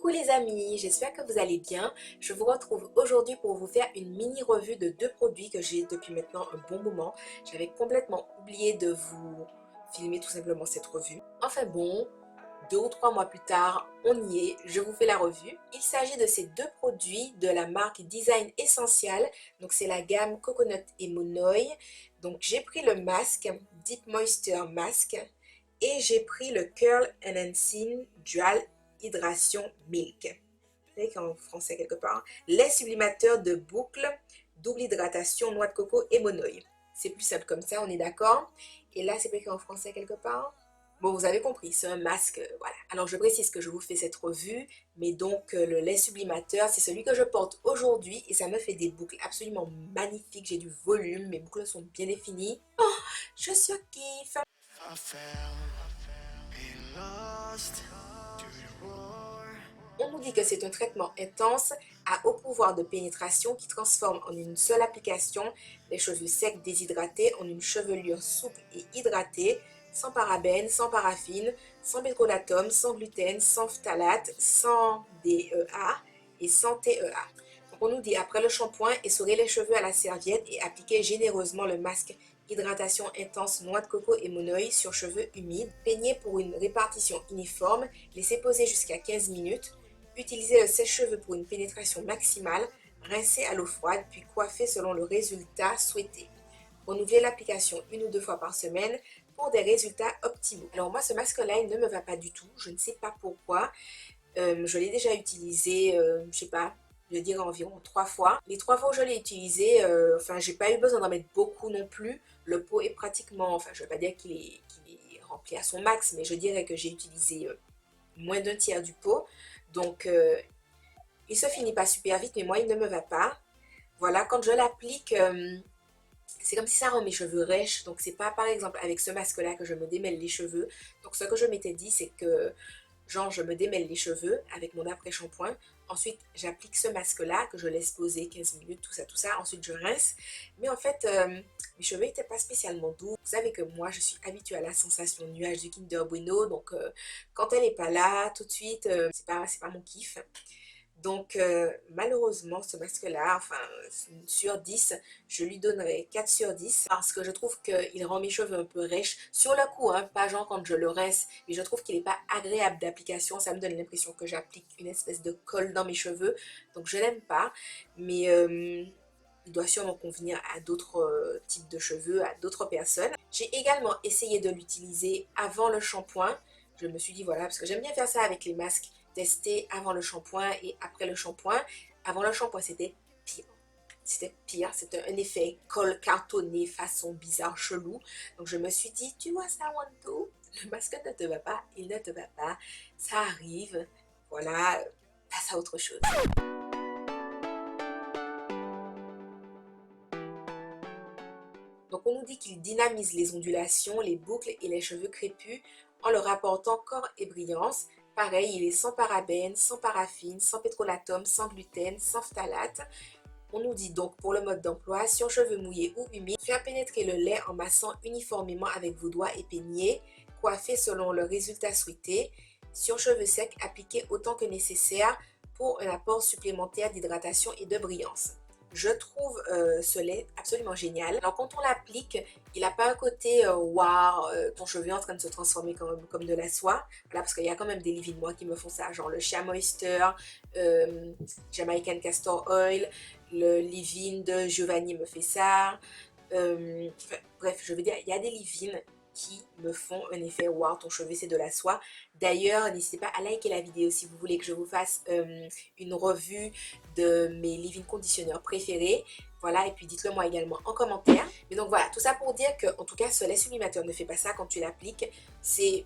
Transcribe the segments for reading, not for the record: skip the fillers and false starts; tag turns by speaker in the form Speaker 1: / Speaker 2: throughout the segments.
Speaker 1: Coucou les amis, j'espère que vous allez bien. Je vous retrouve aujourd'hui pour vous faire une mini revue de deux produits que j'ai depuis maintenant un bon moment. J'avais complètement oublié de vous filmer tout simplement cette revue. Enfin bon, 2 ou 3 mois plus tard, on y est, je vous fais la revue. Il s'agit de ces deux produits de la marque Design Essential. Donc c'est la gamme Coconut et Monoï. Donc j'ai pris le masque Deep Moisture Mask et j'ai pris le Curl Enhancing Dual Hydration Milk. C'est en français quelque part. Lait sublimateur de boucle, double hydratation, noix de coco et monoï. C'est plus simple comme ça, on est d'accord. Et là, c'est écrit en français quelque part. Bon, vous avez compris, c'est un masque, voilà. Alors, je précise que je vous fais cette revue, mais donc le lait sublimateur, c'est celui que je porte aujourd'hui et ça me fait des boucles absolument magnifiques. J'ai du volume, mes boucles sont bien définies. Oh, je surkiffe. On nous dit que c'est un traitement intense à haut pouvoir de pénétration qui transforme en une seule application les cheveux secs déshydratés en une chevelure souple et hydratée, sans parabènes, sans paraffine, sans pétrolatum, sans gluten, sans phtalate, sans DEA et sans TEA. Donc on nous dit après le shampoing, essorez les cheveux à la serviette et appliquez généreusement le masque hydratation intense noix de coco et monoï sur cheveux humides. Peignez pour une répartition uniforme, laissez poser jusqu'à 15 minutes. Utilisez le sèche-cheveux pour une pénétration maximale, rincez à l'eau froide puis coiffez selon le résultat souhaité. Renouvelez l'application 1 ou 2 fois par semaine pour des résultats optimaux. Alors moi ce masque-là il ne me va pas du tout, je ne sais pas pourquoi. Je l'ai déjà utilisé, je sais pas, je dirais environ 3 fois. Les 3 fois où je l'ai utilisé, enfin j'ai pas eu besoin d'en mettre beaucoup non plus. Le pot est pratiquement, enfin je ne vais pas dire qu'il est rempli à son max, mais je dirais que j'ai utilisé moins d'un tiers du pot. Donc il se finit pas super vite, mais moi il ne me va pas. Voilà, quand je l'applique, c'est comme si ça rend mes cheveux rêches. Donc c'est pas par exemple avec ce masque là que je me démêle les cheveux. Donc ce que je m'étais dit c'est que genre je me démêle les cheveux avec mon après-shampoing. Ensuite j'applique ce masque là que je laisse poser 15 minutes, tout ça. Ensuite je rince. Mais en fait mes cheveux n'étaient pas spécialement doux. Vous savez que moi je suis habituée à la sensation nuage du Kinder Bueno. Donc quand elle n'est pas là tout de suite, c'est pas mon kiff. Donc malheureusement ce masque là, enfin sur 10, je lui donnerais 4 sur 10 parce que je trouve qu'il rend mes cheveux un peu rêches sur le coup, hein, pas genre quand je le rince, mais je trouve qu'il n'est pas agréable d'application, ça me donne l'impression que j'applique une espèce de colle dans mes cheveux, donc je n'aime pas, mais il doit sûrement convenir à d'autres types de cheveux, à d'autres personnes. J'ai également essayé de l'utiliser avant le shampoing, je me suis dit voilà, parce que j'aime bien faire ça avec les masques, tester avant le shampoing et après le shampoing. Avant le shampoing, c'était pire. C'était pire, c'était un effet colle cartonné façon bizarre, chelou. Donc je me suis dit, tu vois ça, Wando, le masque ne te va pas, il ne te va pas, ça arrive, voilà, passe à autre chose. Donc on nous dit qu'il dynamise les ondulations, les boucles et les cheveux crépus en leur apportant corps et brillance. Pareil, il est sans parabènes, sans paraffine, sans pétrolatum, sans gluten, sans phtalate. On nous dit donc pour le mode d'emploi, sur cheveux mouillés ou humides, faire pénétrer le lait en massant uniformément avec vos doigts et peignez, coiffer selon le résultat souhaité. Sur cheveux secs, appliquez autant que nécessaire pour un apport supplémentaire d'hydratation et de brillance. Je trouve ce lait absolument génial. Alors quand on l'applique, il n'a pas un côté wow, ton cheveu est en train de se transformer comme de la soie. Voilà, parce qu'il y a quand même des leave-in moi qui me font ça, genre le Shea Moisture, Jamaican Castor Oil, le leave-in de Giovanni me fait ça. Bref, je veux dire, il y a des leave-in qui me font un effet wow, ton cheveu c'est de la soie. D'ailleurs, n'hésitez pas à liker la vidéo si vous voulez que je vous fasse une revue de mes leave-in conditionneurs préférés. Voilà, et puis dites-le moi également en commentaire. Mais donc voilà, tout ça pour dire que, en tout cas, ce lait sublimateur ne fait pas ça quand tu l'appliques. C'est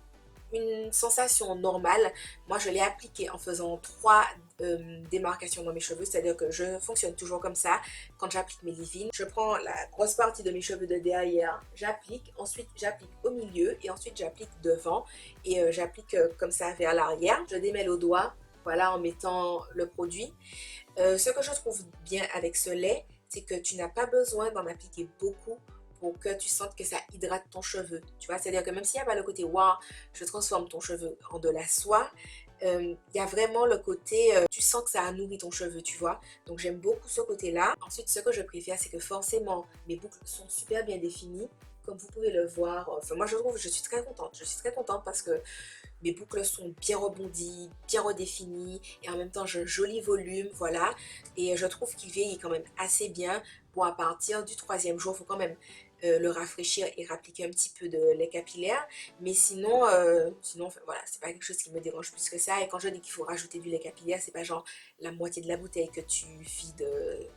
Speaker 1: une sensation normale. Moi, je l'ai appliqué en faisant 3 démarcations dans mes cheveux, c'est-à-dire que je fonctionne toujours comme ça. Quand j'applique mes leave-in, je prends la grosse partie de mes cheveux de derrière, j'applique, ensuite j'applique au milieu et ensuite j'applique devant et j'applique comme ça vers l'arrière. Je démêle au doigt, voilà, en mettant le produit. Ce que je trouve bien avec ce lait, c'est que tu n'as pas besoin d'en appliquer beaucoup pour que tu sentes que ça hydrate ton cheveu. Tu vois, c'est-à-dire que même s'il n'y a pas le côté wow, je transforme ton cheveu en de la soie, Il y a vraiment le côté, tu sens que ça a nourri ton cheveu, tu vois. Donc j'aime beaucoup ce côté-là. Ensuite, ce que je préfère, c'est que forcément, mes boucles sont super bien définies. Comme vous pouvez le voir, enfin moi je trouve, je suis très contente. Je suis très contente parce que mes boucles sont bien rebondies, bien redéfinies et en même temps j'ai un joli volume, voilà. Et je trouve qu'il vieillit quand même assez bien. Bon, à partir du troisième jour, il faut quand même le rafraîchir et rappliquer un petit peu de lait capillaire. Mais sinon, enfin, voilà, c'est pas quelque chose qui me dérange plus que ça. Et quand je dis qu'il faut rajouter du lait capillaire, c'est pas genre la moitié de la bouteille que tu vides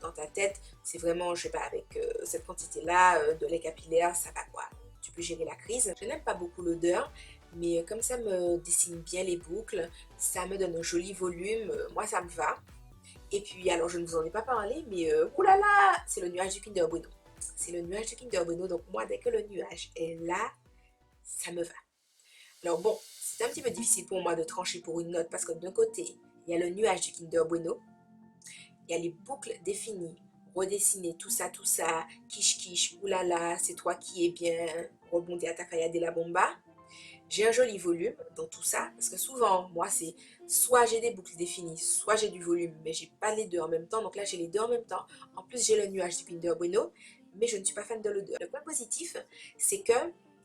Speaker 1: dans ta tête. C'est vraiment, je sais pas, avec cette quantité-là de lait capillaire, ça va quoi. Tu peux gérer la crise. Je n'aime pas beaucoup l'odeur, mais comme ça me dessine bien les boucles, ça me donne un joli volume, moi ça me va. Et puis alors je ne vous en ai pas parlé, mais oulala, c'est le nuage du Kinder Bueno. C'est le nuage du Kinder Bueno, donc moi dès que le nuage est là, ça me va. Alors bon, c'est un petit peu difficile pour moi de trancher pour une note parce que d'un côté, il y a le nuage du Kinder Bueno, il y a les boucles définies, redessinées, tout ça, quiche quiche, oulala, c'est toi qui es bien, rebondi à ta faya de la bomba. J'ai un joli volume dans tout ça, parce que souvent, moi, c'est soit j'ai des boucles définies, soit j'ai du volume, mais j'ai pas les deux en même temps. Donc là, j'ai les deux en même temps. En plus, j'ai le nuage du Kinder Bueno, mais je ne suis pas fan de l'odeur. Le point positif, c'est que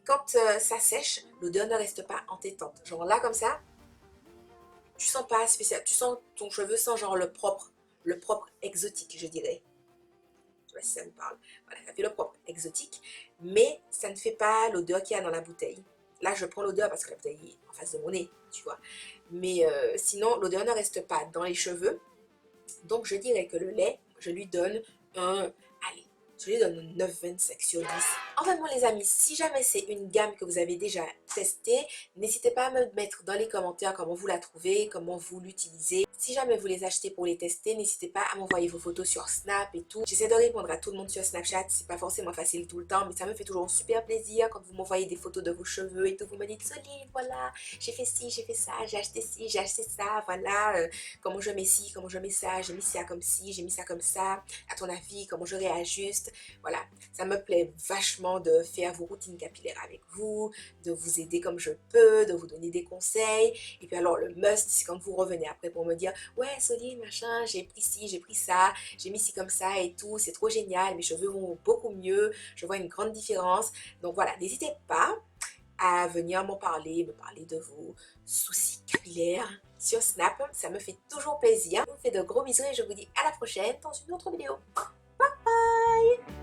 Speaker 1: quand ça sèche, l'odeur ne reste pas entêtante. Genre là, comme ça, tu sens pas spécial. Tu sens ton cheveu sent genre le propre exotique, je dirais. Je sais pas si ça me parle. Voilà, ça fait le propre exotique, mais ça ne fait pas l'odeur qu'il y a dans la bouteille. Là, je prends l'odeur parce que la bouteille est en face de mon nez, tu vois. Mais sinon, l'odeur ne reste pas dans les cheveux. Donc, je dirais que le lait, je lui donne un, allez, je lui donne un 9,25 sur 10. Enfin bon les amis, si jamais c'est une gamme que vous avez déjà testée, n'hésitez pas à me mettre dans les commentaires comment vous la trouvez, comment vous l'utilisez. Si jamais vous les achetez pour les tester, n'hésitez pas à m'envoyer vos photos sur Snap et tout. J'essaie de répondre à tout le monde sur Snapchat, c'est pas forcément facile tout le temps, mais ça me fait toujours super plaisir quand vous m'envoyez des photos de vos cheveux et tout. Vous me dites, Soline, voilà, j'ai fait ci, j'ai fait ça, j'ai acheté ci, j'ai acheté ça, voilà, comment je mets ci, comment je mets ça, j'ai mis ça comme ci, j'ai mis ça comme ça, à ton avis, comment je réajuste. Voilà, ça me plaît vachement de faire vos routines capillaires avec vous, de vous aider comme je peux, de vous donner des conseils. Et puis alors le must, c'est quand vous revenez après pour me dire, ouais Soline, machin, j'ai pris ci, j'ai pris ça, j'ai mis ci comme ça et tout, c'est trop génial, mes cheveux vont beaucoup mieux, je vois une grande différence. Donc voilà, n'hésitez pas à venir m'en parler, me parler de vos soucis capillaires sur Snap, ça me fait toujours plaisir. Je vous fais de gros bisous et je vous dis à la prochaine dans une autre vidéo. Bye!